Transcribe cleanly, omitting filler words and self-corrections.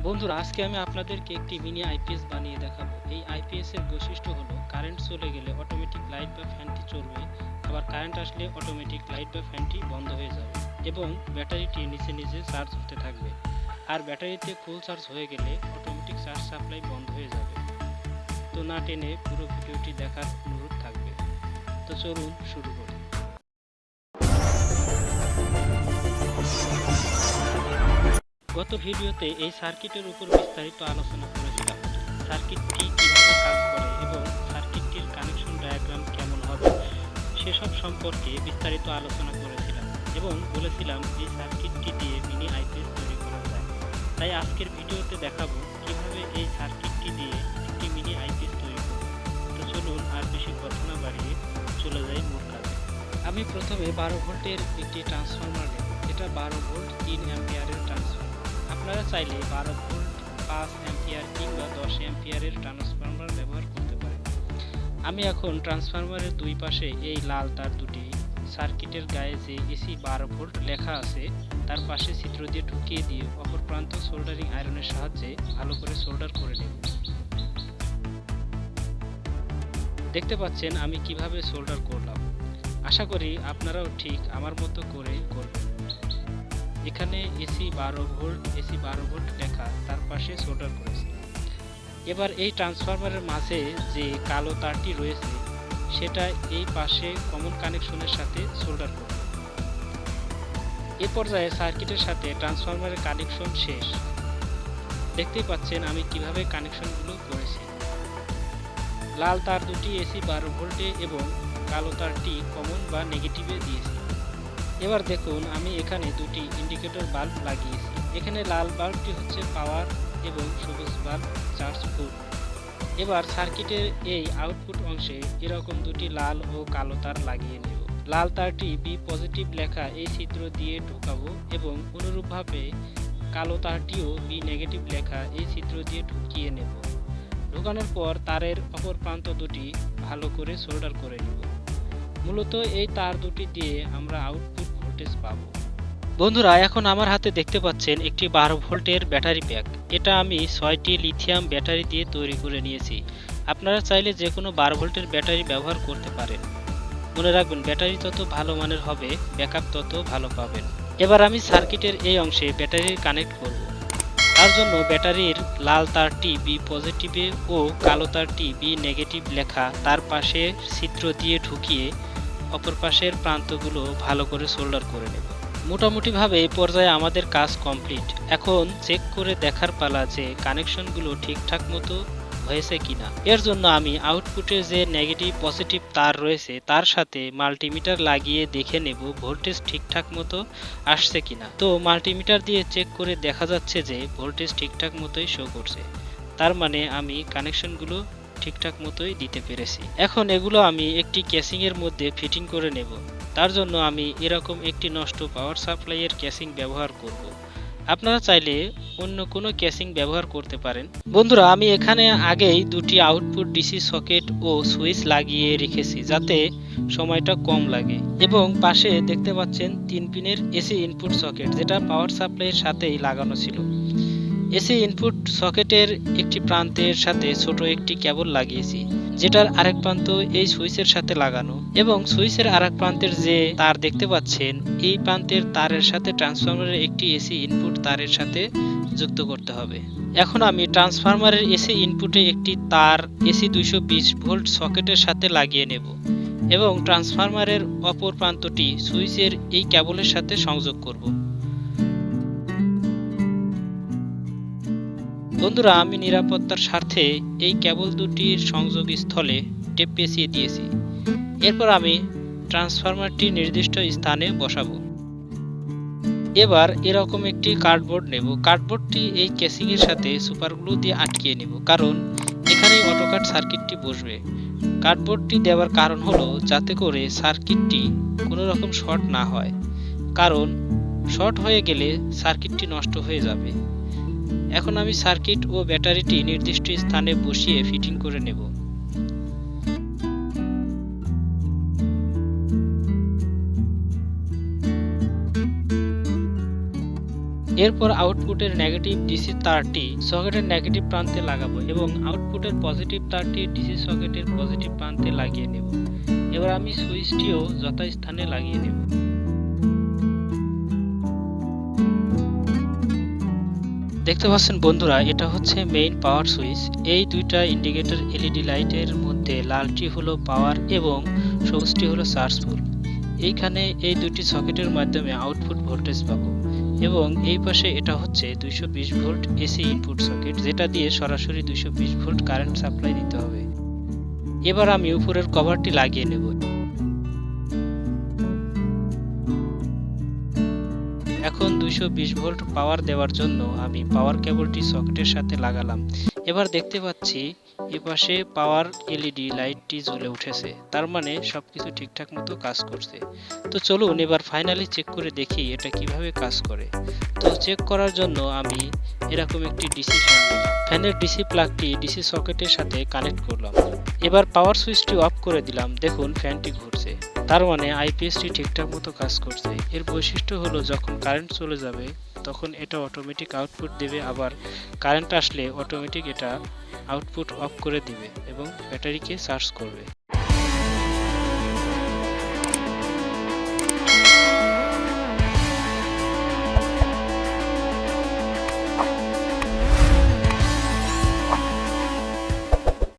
বন্ধুরা, আজকে আমি আপনাদেরকে একটি মিনি আইপিএস বানিয়ে দেখাবো। এই আইপিএস এর বৈশিষ্ট্য হলো কারেন্ট চলে গেলে অটোমেটিক লাইট বা ফ্যানটি চলবে, আবার কারেন্ট আসলে অটোমেটিক লাইট বা ফ্যানটি বন্ধ হয়ে যাবে এবং ব্যাটারিটি নিচে নিচে চার্জ হতে থাকবে। আর ব্যাটারিতে ফুল চার্জ হয়ে গেলে অটোমেটিক চার্জ সাপ্লাই বন্ধ হয়ে যাবে। তো না টেনে পুরো ভিডিওটি দেখার অনুরোধ থাকবে। তো চলুন শুরু করি। গত ভিডিওতে এই সার্কিটের উপর বিস্তারিত আলোচনা করেছিলাম। সার্কিটটি কিভাবে কাজ করে এবং সার্কিটটির কানেকশন ডায়াগ্রাম কেমন হবে সেসব সম্পর্কে বিস্তারিত আলোচনা করেছিলাম এবং বলেছিলাম এই সার্কিটটি দিয়ে মিনি আইপিএস তৈরি করা যায়। তাই আজকের ভিডিওতে দেখাবো কিভাবে এই সার্কিটটি দিয়ে একটি মিনি আইপিএস তৈরি করব। তো চলুন আর বেশি কথা না বাড়িয়ে চলে যাই মূল কাজে। আমি প্রথমে 12 ভোল্টের একটি ট্রান্সফরমার নেব। এটা 12 ভোল্ট 3 অ্যাম্পিয়ারের ট্রান্সফরমার। আপনারা চাইলে 12 ভোল্ট 5 অ্যাম্পিয়ার কিংবা 10 অ্যাম্পিয়ারের ট্রান্সফরমার ব্যবহার করতে পারেন। আমি এখন ট্রান্সফরমারের দুই পাশে এই লাল তার দুটি সার্কিটের গায়ে যে এসি 12 ভোল্ট লেখা আছে তার পাশে ছিদ্র দিয়ে ঢুকিয়ে দিয়ে অপর প্রান্ত সোল্ডারিং আয়রনের সাহায্যে ভালো করে সোল্ডার করে নেব। দেখতে পাচ্ছেন আমি কিভাবে সোল্ডার করলাম। আশা করি আপনারাও ঠিক আমার মতো করে করবেন। এখানে এসি 12 ভোল্ট লেখা তার পাশে সোল্ডার করেছি। এবার এই ট্রান্সফরমারের মাঝে যে কালো তারটি রয়েছে সেটা এই পাশে কমন কানেকশনের সাথে সোল্ডার করব। এ পর্যায়ে সার্কিটের সাথে ট্রান্সফরমারের কানেকশন শেষ। দেখতেই পাচ্ছেন আমি কিভাবে কানেকশনগুলো করেছি। লাল তার দুটি এসি 12 ভোল্টে এবং কালো তারটি কমন বা নেগেটিভে দিয়েছি। এবার দেখুন আমি এখানে দুটি ইন্ডিকেটর বাল্ব লাগিয়েছি। এখানে লাল বাল্বটি হচ্ছে পাওয়ার এবং সবুজ বাল্ব চার্জ ফুল। এবার সার্কিটের এই আউটপুট অংশে এরকম দুটি লাল ও কালো তার লাগিয়ে নেব। লাল তারটি বি পজিটিভ লেখা এই ছিদ্র দিয়ে ঢোকাবো এবং অনুরূপভাবে কালো তারটিও বি নেগেটিভ লেখা এই ছিদ্র দিয়ে ঢুকিয়ে নেব। ঢোকানোর পর তারের অপর প্রান্ত দুটি ভালো করে সোল্ডার করে নেব। মূলত এই তার দুটি দিয়ে আমরা আউটপুট ভোল্টেজ পাবো। বন্ধুরা, এখন আমার হাতে দেখতে পাচ্ছেন একটি 12 ভোল্টের ব্যাটারি প্যাক। এটা আমি 6টি লিথিয়াম ব্যাটারি দিয়ে তৈরি করে নিয়েছি। আপনারা চাইলে যে কোনো 12 ভোল্টের ব্যাটারি ব্যবহার করতে পারেন। মনে রাখবেন, ব্যাটারি যত ভালো মানের হবে ব্যাকআপ তত ভালো পাবেন। এবার আমি সার্কিটের এই অংশে ব্যাটারি কানেক্ট করব। তার জন্য ব্যাটারির লাল তারটি বি পজিটিভে ও কালো তারটি বি নেগেটিভ লেখা তার পাশে ছিদ্র দিয়ে ঢুকিয়ে অপর পাশের প্রান্তগুলো ভালো করে সোল্ডার করে নেব। মোটামুটিভাবে এই পর্যায়ে আমাদের কাজ কমপ্লিট। এখন চেক করে দেখার পালা যে কানেকশনগুলো ঠিকঠাক মতো হয়েছে কিনা। এর জন্য আমি আউটপুটে যে নেগেটিভ পজিটিভ তার রয়েছে তার সাথে মাল্টিমিটার লাগিয়ে দেখে নেব ভোল্টেজ ঠিকঠাক মতো আসছে কিনা। তো মাল্টিমিটার দিয়ে চেক করে দেখা যাচ্ছে যে ভোল্টেজ ঠিকঠাক মতোই শো করছে। তার মানে আমি কানেকশনগুলো ঠিকঠাক মতোই দিতে পেরেছি। এখন এগুলো আমি একটি ক্যাসিং এর মধ্যে ফিটিং করে নেব। তার জন্য আমি এরকম একটি নষ্ট পাওয়ার সাপ্লাইয়ের ক্যাসিং ব্যবহার করব। আপনারা চাইলে অন্য কোনো ক্যাসিং ব্যবহার করতে পারেন। বন্ধুরা, আমি এখানে আগেই দুটি আউটপুট ডিসি সকেট ও সুইচ লাগিয়ে রেখেছি যাতে সময়টা কম লাগে। এবং পাশে দেখতে পাচ্ছেন 3 পিনের এসি ইনপুট সকেট, যেটা পাওয়ার সাপ্লাইয়ের সাথেই লাগানো ছিল। এসি ইনপুট সকেটের একটি প্রান্তের সাথে ছোট একটি কেবল লাগিয়েছি, যেটার আরেক প্রান্ত এই সুইচের সাথে লাগানো এবং সুইচের আরেক প্রান্তের যে তার দেখতে পাচ্ছেন এই প্রান্তের তারের সাথে ট্রান্সফরমারের একটি এসি ইনপুট তারের সাথে যুক্ত করতে হবে। এখন আমি ট্রান্সফরমারের এসি ইনপুটে একটি তার এসি 220 ভোল্ট সকেটের সাথে লাগিয়ে নেব এবং ট্রান্সফরমারের অপর প্রান্তটি সুইচের এই কেবলের সাথে সংযোগ করব। বন্ধুরা, আমি নিরাপত্তার স্বার্থে এই কেবল দুটির সংযোগ স্থলে টেপ পেঁচিয়ে দিয়েছি। এরপর আমি ট্রান্সফরমারটি নির্দিষ্ট স্থানে বসাবো। এবার এরকম একটি কার্ডবোর্ড নেব। কার্ডবোর্ডটি এই কেসিং এর সাথে সুপারগ্লু দিয়ে আটকিয়ে নেব, কারণ এখানেই অটোকাট সার্কিটটি বসবে। কার্ডবোর্ডটি দেওয়ার কারণ হলো যাতে করে সার্কিটটি কোনো রকম শর্ট না হয়, কারণ শর্ট হয়ে গেলে সার্কিটটি নষ্ট হয়ে যাবে। এখন আমি সার্কিট ও ব্যাটারিটি নির্দিষ্ট স্থানে বসিয়ে ফিটিং করে নেব। এরপর আউটপুটের নেগেটিভ ডিসি তারটি সকেটের নেগেটিভ প্রান্তে লাগাবো এবং আউটপুটের পজিটিভ তারটি ডিসি সকেটের পজিটিভ প্রান্তে লাগিয়ে নেব। এবার আমি সুইচটিও যথাস্থানে লাগিয়ে নেব। দেখতে পাচ্ছেন বন্ধুরা, এটা হচ্ছে মেইন পাওয়ার সুইচ। এই দুইটা ইন্ডিকেটর এলইডি লাইটের মধ্যে লালটি হলো পাওয়ার এবং সবুজটি হলো চার্জফুল। এইখানে এই দুটি সকেটের মাধ্যমে আউটপুট ভোল্টেজ পাবো এবং এই পাশে এটা হচ্ছে 220 ভোল্ট এসি ইনপুট সকেট, যেটা দিয়ে সরাসরি 220 ভোল্ট কারেন্ট সাপ্লাই দিতে হবে। এবার আমি উপরের কভারটি লাগিয়ে নেব। এখন 220 ভোল্ট পাওয়ার দেওয়ার জন্য আমি পাওয়ার কেবলটি সকেটের সাথে লাগালাম। এবার দেখতে পাচ্ছি এপাশে পাওয়ার এলইডি লাইটটি জ্বলে উঠেছে, তার মানে সবকিছু ঠিকঠাক মতো কাজ করছে। তো চলুন এবার ফাইনালি চেক করে দেখি এটা কিভাবে কাজ করে। তো চেক করার জন্য আমি এরকম একটি ডিসি ফ্যান নিলাম। ফ্যানের ডিসি প্লাগটি ডিসি সকেটের সাথে কানেক্ট করলাম। এবার পাওয়ার সুইচটি অফ করে দিলাম। দেখুন ফ্যানটি ঘুরছে, তার মানে আইপিএসটি ঠিকঠাক মতো কাজ করছে। এর বৈশিষ্ট্য হলো যখন কারেন্ট চলে যাবে তখন এটা অটোমেটিক আউটপুট দেবে, আবার কারেন্ট আসলে অটোমেটিক এটা আউটপুট অফ করে দিবে এবং ব্যাটারিকে চার্জ করবে।